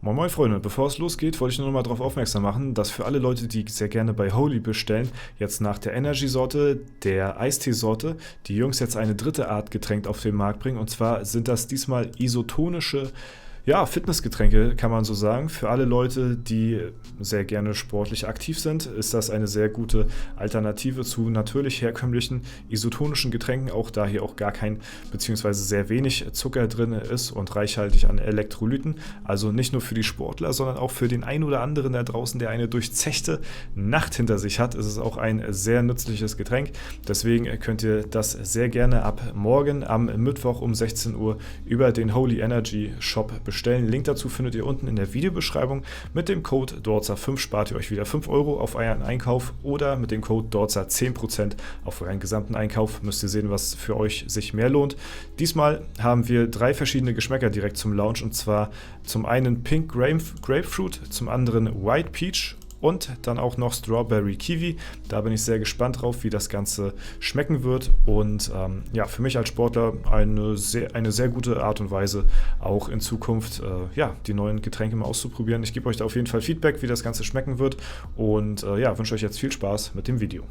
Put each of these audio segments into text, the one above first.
Moin Moin Freunde, bevor es losgeht, wollte ich nur noch mal darauf aufmerksam machen, dass für alle Leute, die sehr gerne bei Holy bestellen, jetzt nach der Energy-Sorte, der Eistee-Sorte, die Jungs jetzt eine dritte Art Getränk auf den Markt bringen. Und zwar sind das diesmal isotonische, ja, Fitnessgetränke, kann man so sagen. Für alle Leute, die sehr gerne sportlich aktiv sind, ist das eine sehr gute Alternative zu natürlich herkömmlichen isotonischen Getränken, auch da hier auch gar kein bzw. sehr wenig Zucker drin ist und reichhaltig an Elektrolyten. Also nicht nur für die Sportler, sondern auch für den einen oder anderen da draußen, der eine durchzechte Nacht hinter sich hat, ist es auch ein sehr nützliches Getränk. Deswegen könnt ihr das sehr gerne ab morgen am Mittwoch um 16 Uhr über den Holy Energy Shop bestellen. Link dazu findet ihr unten in der Videobeschreibung. Mit dem Code DORZA5 spart ihr euch wieder 5 Euro auf euren Einkauf oder mit dem Code DORZA 10% auf euren gesamten Einkauf. Müsst ihr sehen, was für euch sich mehr lohnt. Diesmal haben wir 3 verschiedene Geschmäcker direkt zum Launch, und zwar zum einen Pink Grapefruit, zum anderen White Peach und dann auch noch Strawberry Kiwi. Da bin ich sehr gespannt drauf, wie das Ganze schmecken wird. Und ja, für mich als Sportler eine sehr gute Art und Weise, auch in Zukunft ja, die neuen Getränke mal auszuprobieren. Ich gebe euch da auf jeden Fall Feedback, wie das Ganze schmecken wird. Und ja, wünsche euch jetzt viel Spaß mit dem Video.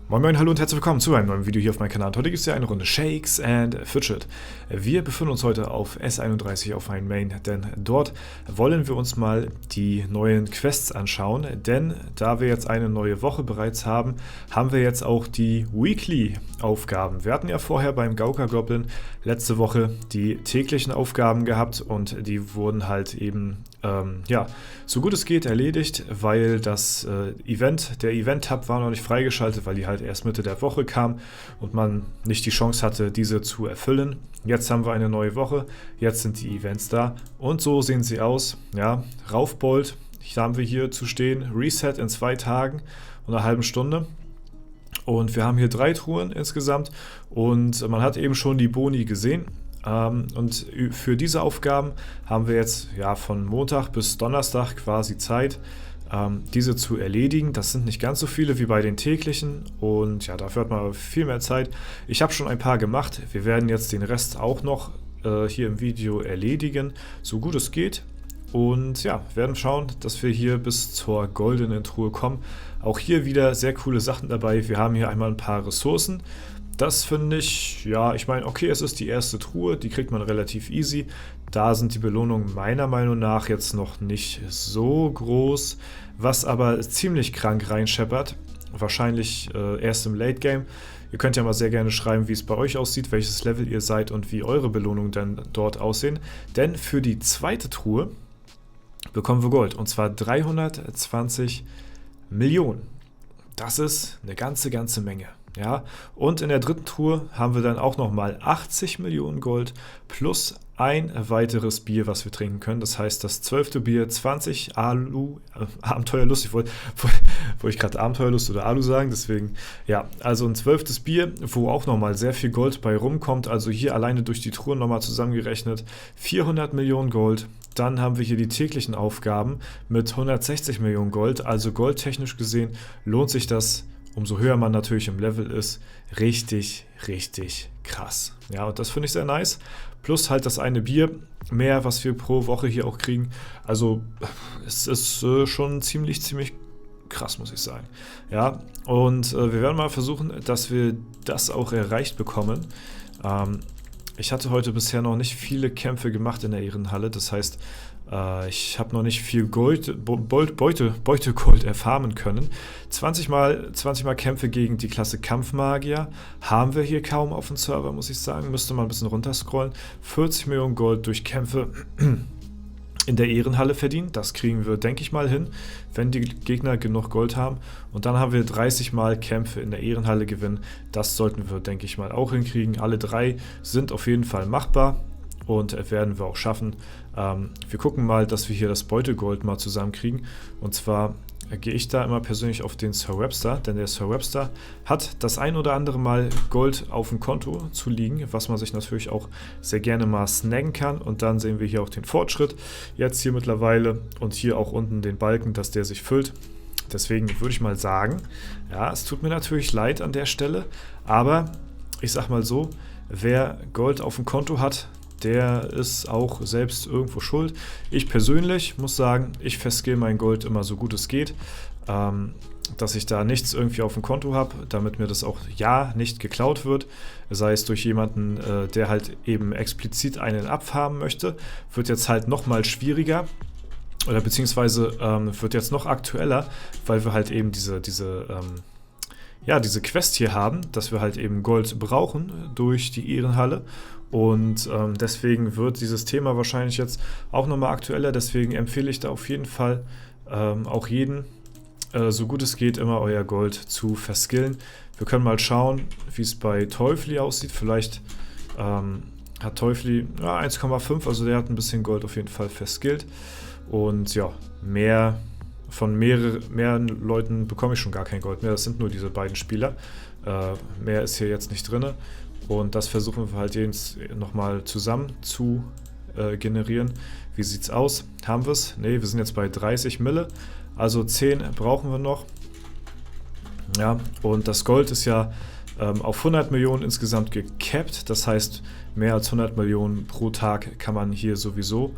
Moin Moin, hallo und herzlich willkommen zu einem neuen Video hier auf meinem Kanal. Und heute gibt es ja eine Runde Shakes and Fidget. Wir befinden uns heute auf S31 auf meinem Main, denn dort wollen wir uns mal die neuen Quests anschauen. Denn da wir jetzt eine neue Woche bereits haben, haben wir jetzt auch die Weekly-Aufgaben. Wir hatten ja vorher beim Gauka Goblin letzte Woche die täglichen Aufgaben gehabt und die wurden halt eben ja, so gut es geht erledigt, weil das der Event-Tab war noch nicht freigeschaltet, weil die halt erst Mitte der Woche kam und man nicht die Chance hatte, diese zu erfüllen. Jetzt haben wir eine neue Woche, jetzt sind die Events da und so sehen sie aus. Ja, Raufbold, da haben wir hier zu stehen, Reset in 2 Tagen und einer halben Stunde. Und wir haben hier 3 Truhen insgesamt und man hat eben schon die Boni gesehen. Und für diese Aufgaben haben wir jetzt ja von Montag bis Donnerstag quasi Zeit, diese zu erledigen. Das sind nicht ganz so viele wie bei den täglichen und ja, dafür hat man aber viel mehr Zeit. Ich habe schon ein paar gemacht. Wir werden jetzt den Rest auch noch hier im Video erledigen, so gut es geht. Und ja, werden schauen, dass wir hier bis zur goldenen Truhe kommen. Auch hier wieder sehr coole Sachen dabei. Wir haben hier einmal ein paar Ressourcen. Das finde ich, ja, ich meine, okay, es ist die erste Truhe, die kriegt man relativ easy. Da sind die Belohnungen meiner Meinung nach jetzt noch nicht so groß, was aber ziemlich krank reinscheppert. Wahrscheinlich erst im Late Game. Ihr könnt ja mal sehr gerne schreiben, wie es bei euch aussieht, welches Level ihr seid und wie eure Belohnungen dann dort aussehen. Denn für die zweite Truhe bekommen wir Gold, und zwar 320 Millionen. Das ist eine ganze Menge. Ja, und in der dritten Truhe haben wir dann auch nochmal 80 Millionen Gold plus ein weiteres Bier, was wir trinken können. Das heißt, das 12. Bier, 20 Abenteuerlust. Wollte ich gerade Abenteuerlust oder Alu sagen, deswegen, ja, also ein 12. Bier, wo auch nochmal sehr viel Gold bei rumkommt. Also hier alleine durch die Truhen nochmal zusammengerechnet 400 Millionen Gold. Dann haben wir hier die täglichen Aufgaben mit 160 Millionen Gold. Also goldtechnisch gesehen lohnt sich das, umso höher man natürlich im Level ist, richtig krass. Ja, und das finde ich sehr nice. Plus halt das eine Bier mehr, was wir pro Woche hier auch kriegen. Also es ist schon ziemlich krass, muss ich sagen. Ja, und wir werden mal versuchen, dass wir das auch erreicht bekommen. Ich hatte heute bisher noch nicht viele Kämpfe gemacht in der Ehrenhalle. Das heißt, ich habe noch nicht viel Beutegold erfarmen können. 20 mal Kämpfe gegen die Klasse Kampfmagier haben wir hier kaum auf dem Server, muss ich sagen. Müsste mal ein bisschen runterscrollen. 40 Millionen Gold durch Kämpfe in der Ehrenhalle verdient. Das kriegen wir, denke ich mal, hin, wenn die Gegner genug Gold haben. Und dann haben wir 30 Mal Kämpfe in der Ehrenhalle gewinnen. Das sollten wir, denke ich mal, auch hinkriegen. Alle 3 sind auf jeden Fall machbar und werden wir auch schaffen. Wir gucken mal, dass wir hier das Beutegold mal zusammenkriegen. Und zwar gehe ich da immer persönlich auf den Sir Webster, denn der Sir Webster hat das ein oder andere Mal Gold auf dem Konto zu liegen, was man sich natürlich auch sehr gerne mal snaggen kann. Und dann sehen wir hier auch den Fortschritt jetzt hier mittlerweile und hier auch unten den Balken, dass der sich füllt. Deswegen würde ich mal sagen, ja, es tut mir natürlich leid an der Stelle, aber ich sag mal so, wer Gold auf dem Konto hat, der ist auch selbst irgendwo schuld. Ich persönlich muss sagen, ich festskill mein Gold immer so gut es geht, dass ich da nichts irgendwie auf dem Konto habe, damit mir das auch ja nicht geklaut wird. Sei es durch jemanden, der halt eben explizit einen abfarmen möchte, wird jetzt halt nochmal schwieriger. Oder beziehungsweise wird jetzt noch aktueller, weil wir halt eben diese Quest hier haben, dass wir halt eben Gold brauchen durch die Ehrenhalle. Und deswegen wird dieses Thema wahrscheinlich jetzt auch nochmal aktueller. Deswegen empfehle ich da auf jeden Fall auch jeden, so gut es geht, immer euer Gold zu verskillen. Wir können mal schauen, wie es bei Teufli aussieht. Vielleicht hat Teufli 1,5, also der hat ein bisschen Gold auf jeden Fall verskillt. Und ja, mehreren Leuten bekomme ich schon gar kein Gold mehr. Das sind nur diese beiden Spieler. Mehr ist hier jetzt nicht drin. Und das versuchen wir halt jetzt nochmal zusammen zu generieren. Wie sieht's aus? Haben wir es? Ne, wir sind jetzt bei 30 Mille. Also 10 brauchen wir noch. Ja, und das Gold ist ja auf 100 Millionen insgesamt gecapped. Das heißt, mehr als 100 Millionen pro Tag kann man hier sowieso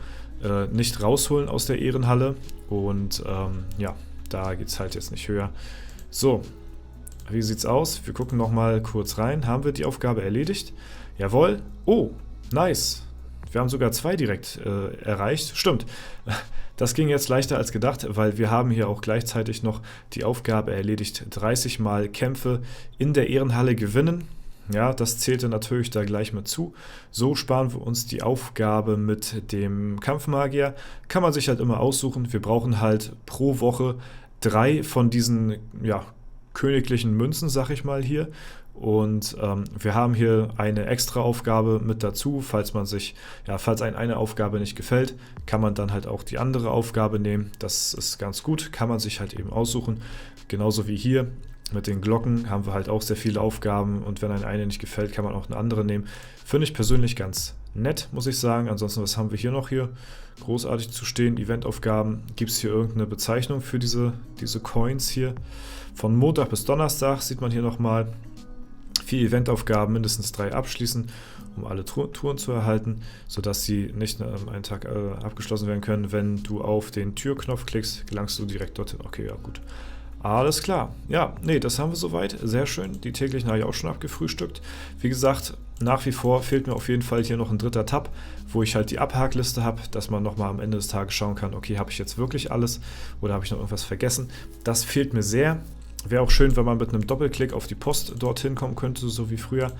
nicht rausholen aus der Ehrenhalle. Und ja, da geht es halt jetzt nicht höher. So, wie sieht's aus? Wir gucken nochmal kurz rein. Haben wir die Aufgabe erledigt? Jawohl. Oh, nice. Wir haben sogar 2 direkt erreicht. Stimmt. Das ging jetzt leichter als gedacht, weil wir haben hier auch gleichzeitig noch die Aufgabe erledigt. 30 Mal Kämpfe in der Ehrenhalle gewinnen. Ja, das zählte natürlich da gleich mit zu. So sparen wir uns die Aufgabe mit dem Kampfmagier. Kann man sich halt immer aussuchen. Wir brauchen halt pro Woche 3 von diesen, ja, königlichen Münzen, sag ich mal hier. Und wir haben hier eine extra Aufgabe mit dazu, falls einem eine Aufgabe nicht gefällt, kann man dann halt auch die andere Aufgabe nehmen. Das ist ganz gut, kann man sich halt eben aussuchen. Genauso wie hier mit den Glocken haben wir halt auch sehr viele Aufgaben und wenn eine nicht gefällt, kann man auch eine andere nehmen. Finde ich persönlich ganz nett, muss ich sagen. Ansonsten, was haben wir hier noch hier? Großartig zu stehen, Eventaufgaben. Gibt es hier irgendeine Bezeichnung für diese Coins hier? Von Montag bis Donnerstag sieht man hier nochmal 4 Eventaufgaben, mindestens 3 abschließen, um alle Touren zu erhalten, sodass sie nicht an einem Tag abgeschlossen werden können. Wenn du auf den Türknopf klickst, gelangst du direkt dorthin. Okay, ja gut. Alles klar. Ja, nee, das haben wir soweit. Sehr schön. Die täglichen habe ich auch schon abgefrühstückt. Wie gesagt, nach wie vor fehlt mir auf jeden Fall hier noch ein dritter Tab, wo ich halt die Abhakliste habe, dass man nochmal am Ende des Tages schauen kann, okay, habe ich jetzt wirklich alles oder habe ich noch irgendwas vergessen? Das fehlt mir sehr. Wäre auch schön, wenn man mit einem Doppelklick auf die Post dorthin kommen könnte, so wie früher.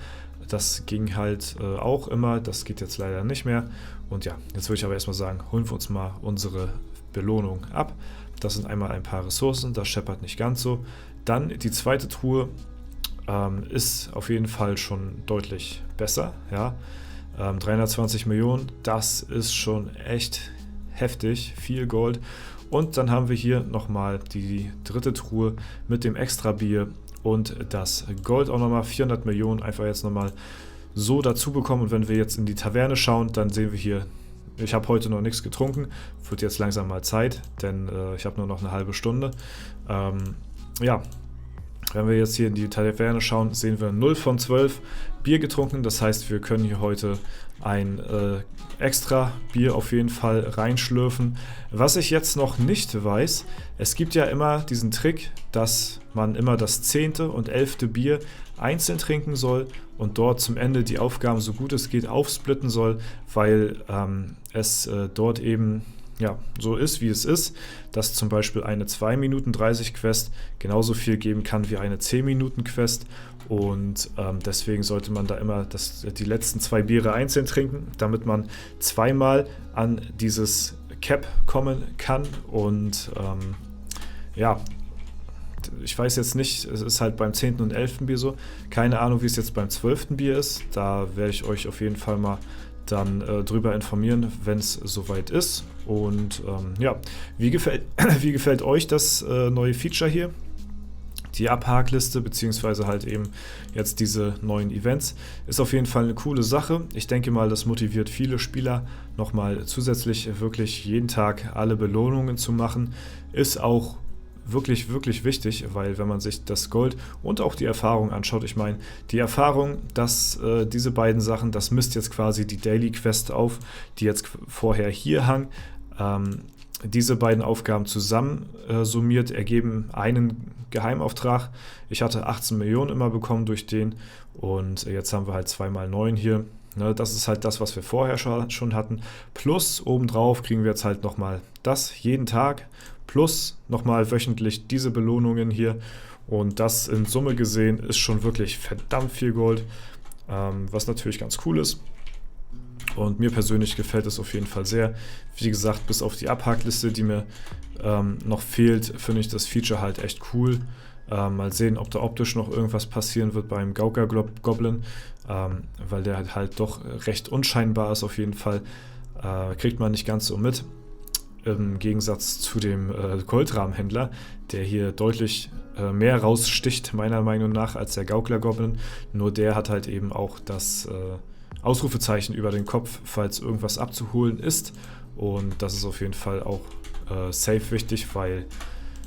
Das ging halt auch immer, das geht jetzt leider nicht mehr. Und ja, jetzt würde ich aber erstmal sagen, holen wir uns mal unsere Belohnung ab. Das sind einmal ein paar Ressourcen, das scheppert nicht ganz so. Dann die zweite Truhe ist auf jeden Fall schon deutlich besser. Ja? 320 Millionen, das ist schon echt heftig, viel Gold. Und dann haben wir hier nochmal die dritte Truhe mit dem Extra-Bier und das Gold auch nochmal, 400 Millionen, einfach jetzt nochmal so dazu bekommen. Und wenn wir jetzt in die Taverne schauen, dann sehen wir hier, ich habe heute noch nichts getrunken, wird jetzt langsam mal Zeit, denn ich habe nur noch eine halbe Stunde. Ja, wenn wir jetzt hier in die Taverne schauen, sehen wir 0 von 12 Bier getrunken. Das heißt, wir können hier heute ein extra Bier auf jeden Fall reinschlürfen. Was ich jetzt noch nicht weiß, es gibt ja immer diesen Trick, dass man immer das 10. und 11. Bier einzeln trinken soll und dort zum Ende die Aufgaben, so gut es geht, aufsplitten soll, weil es dort eben ja, so ist, wie es ist, dass zum Beispiel eine 2 Minuten 30 Quest genauso viel geben kann wie eine 10 Minuten Quest und deswegen sollte man da immer die letzten 2 Biere einzeln trinken, damit man zweimal an dieses Cap kommen kann und ja, ich weiß jetzt nicht, es ist halt beim 10. und 11. Bier so, keine Ahnung, wie es jetzt beim 12. Bier ist, da werde ich euch auf jeden Fall mal dann drüber informieren, wenn es soweit ist. Und ja, wie gefällt euch das neue Feature hier? Die Abhakliste, beziehungsweise halt eben jetzt diese neuen Events, ist auf jeden Fall eine coole Sache. Ich denke mal, das motiviert viele Spieler, nochmal zusätzlich wirklich jeden Tag alle Belohnungen zu machen. Ist auch wirklich, wirklich wichtig, weil wenn man sich das Gold und auch die Erfahrung anschaut, ich meine, die Erfahrung, dass diese beiden Sachen, das misst jetzt quasi die Daily Quest auf, die jetzt vorher hier hang. Diese beiden Aufgaben zusammen summiert ergeben einen Geheimauftrag. Ich hatte 18 Millionen immer bekommen durch den und jetzt haben wir halt 2 mal 9 hier. Ne, das ist halt das, was wir vorher schon hatten. Plus obendrauf kriegen wir jetzt halt nochmal das jeden Tag. Plus nochmal wöchentlich diese Belohnungen hier. Und das in Summe gesehen ist schon wirklich verdammt viel Gold. Was natürlich ganz cool ist. Und mir persönlich gefällt es auf jeden Fall sehr. Wie gesagt, bis auf die Abhakliste, die mir noch fehlt, finde ich das Feature halt echt cool. Mal sehen, ob da optisch noch irgendwas passieren wird beim Gauker-Goblin, weil der halt doch recht unscheinbar ist auf jeden Fall. Kriegt man nicht ganz so mit. Im Gegensatz zu dem Goldrahmenhändler, der hier deutlich mehr raussticht, meiner Meinung nach, als der Gaukler-Goblin. Nur der hat halt eben auch das Ausrufezeichen über den Kopf, falls irgendwas abzuholen ist. Und das ist auf jeden Fall auch safe wichtig, weil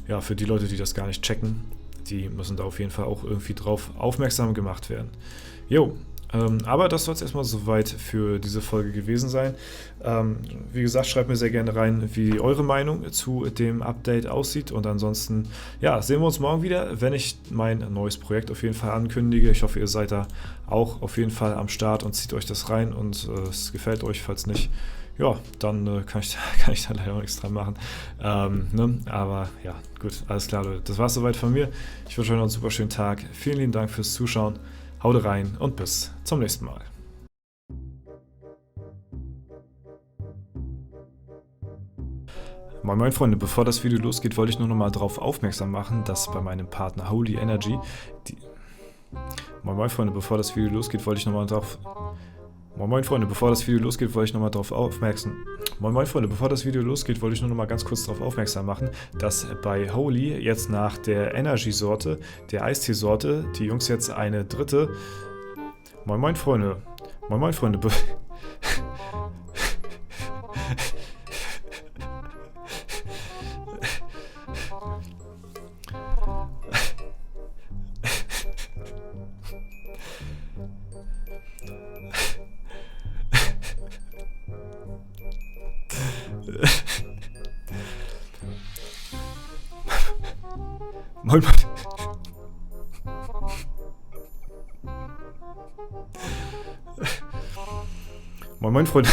ja, für die Leute, die das gar nicht checken, die müssen da auf jeden Fall auch irgendwie drauf aufmerksam gemacht werden. Jo, aber das soll es erstmal soweit für diese Folge gewesen sein. Wie gesagt, schreibt mir sehr gerne rein, wie eure Meinung zu dem Update aussieht. Und ansonsten, ja, sehen wir uns morgen wieder, wenn ich mein neues Projekt auf jeden Fall ankündige. Ich hoffe, ihr seid da auch auf jeden Fall am Start und zieht euch das rein und es gefällt euch, falls nicht. Ja, dann kann ich da leider auch nichts dran machen. Ne? Aber ja, gut, alles klar, Leute. Das war's soweit von mir. Ich wünsche euch noch einen super schönen Tag. Vielen lieben Dank fürs Zuschauen. Haut rein und bis zum nächsten Mal. Moin Moin Freunde, bevor das Video losgeht, wollte ich nur noch mal darauf aufmerksam machen, dass bei meinem Partner Holy Energy Moin Moin Freunde, bevor das Video losgeht, wollte ich noch mal darauf ganz kurz darauf aufmerksam machen, dass bei Holy jetzt nach der Energy-Sorte, der Eistee-Sorte, die Jungs jetzt eine dritte... Moin Moin Freunde, Moin Moin. Moin Moin Freunde.